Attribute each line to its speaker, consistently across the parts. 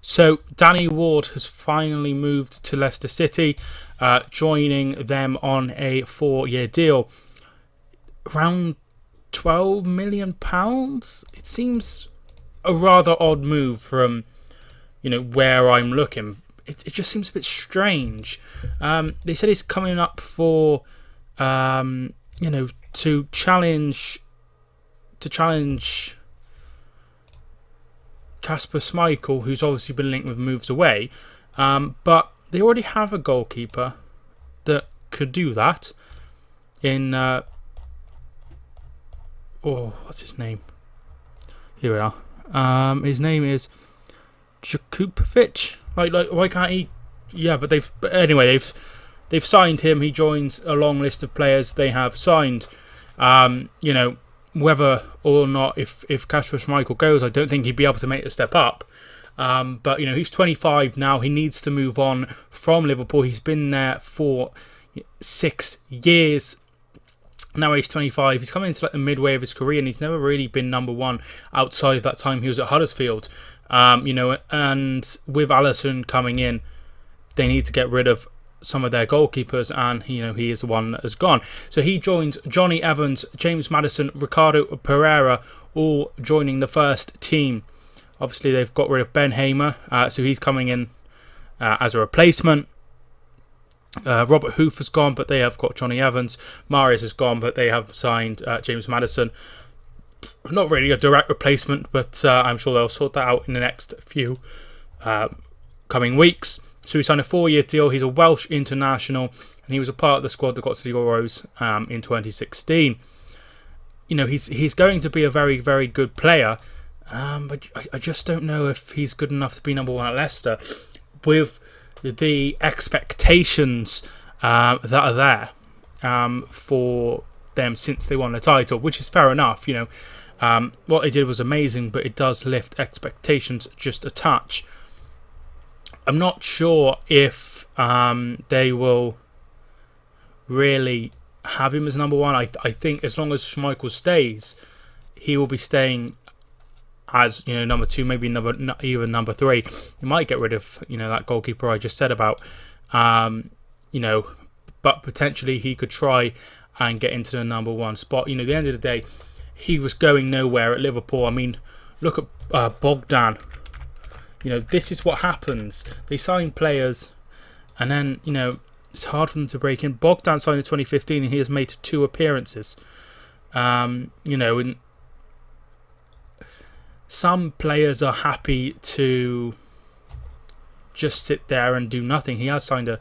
Speaker 1: So Danny Ward has finally moved to Leicester City, joining them on a 4-year deal. Around £12 million. It seems a rather odd move from, where I'm looking. It just seems a bit strange. They said he's coming up for, to challenge Kasper Schmeichel, who's obviously been linked with moves away. But they already have a goalkeeper that could do that in... what's his name? Here we are. His name is Jakupovic. Like, why can't he? Yeah, but they've signed him. He joins a long list of players they have signed. Whether or not if Kasper Schmeichel goes, I don't think he'd be able to make the step up. But he's 25 now. He needs to move on from Liverpool. He's been there for 6 years. Now he's 25. He's coming into the midway of his career, and he's never really been number one outside of that time he was at Huddersfield. And with Alisson coming in, they need to get rid of some of their goalkeepers, and he is the one that has gone. So he joins Johnny Evans, James Maddison, Ricardo Pereira, all joining the first team. Obviously, they've got rid of Ben Hamer, so he's coming in as a replacement. Robert Hoof has gone, but they have got Johnny Evans. Marius has gone, but they have signed James Maddison. Not really a direct replacement, but I'm sure they'll sort that out in the next few coming weeks. So he signed a 4-year deal. He's a Welsh international, and he was a part of the squad that got to the Euros in 2016. He's going to be a very, very good player, but I just don't know if he's good enough to be number one at Leicester with the expectations that are there for them since they won the title, which is fair enough. What they did was amazing, but it does lift expectations just a touch. I'm not sure if they will really have him as number one. I think as long as Schmeichel stays, he will be staying as number two, maybe even number three. He might get rid of that goalkeeper I just said about, but potentially he could try and get into the number one spot. At the end of the day, he was going nowhere at Liverpool. I mean, look at Bogdan. This is what happens. They sign players, and then it's hard for them to break in. Bogdan signed in 2015, and he has made 2 appearances. And some players are happy to just sit there and do nothing. He has signed a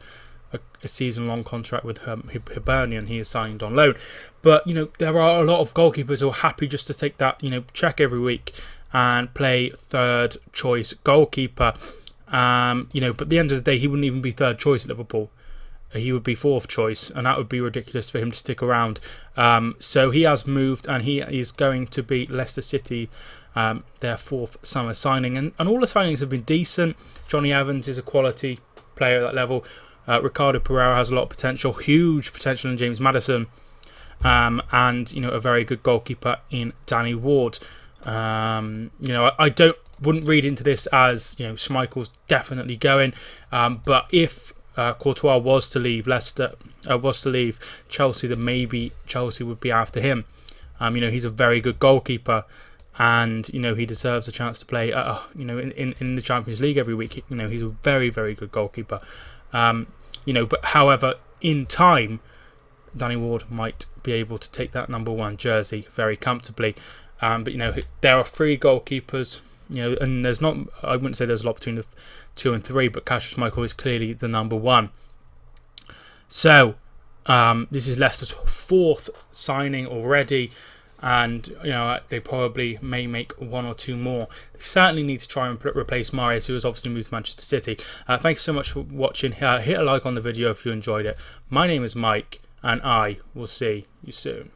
Speaker 1: season-long contract with Hibernian. He is signed on loan. But, there are a lot of goalkeepers who are happy just to take that, check every week and play third choice goalkeeper. But at the end of the day, he wouldn't even be third choice at Liverpool. He would be 4th choice, and that would be ridiculous for him to stick around. So he has moved, and he is going to be Leicester City, their 4th summer signing. And all the signings have been decent. Johnny Evans is a quality player at that level. Ricardo Pereira has a lot of potential, huge potential in James Maddison. And a very good goalkeeper in Danny Ward. I wouldn't read into this as Schmeichel's definitely going, but if Courtois was to leave Chelsea, then maybe Chelsea would be after him. He's a very good goalkeeper, and he deserves a chance to play in the Champions League every week. He's a very, very good goalkeeper. But however, in time, Danny Ward might be able to take that number one jersey very comfortably. But there are 3 goalkeepers, and there's not. I wouldn't say there's a lot between the 2 and 3, but Kasper Schmeichel is clearly the number one. So this is Leicester's 4th signing already, and they probably may make 1 or 2 more. They certainly need to try and replace Marius, who has obviously moved to Manchester City. Thank you so much for watching. Hit a like on the video if you enjoyed it. My name is Mike, and I will see you soon.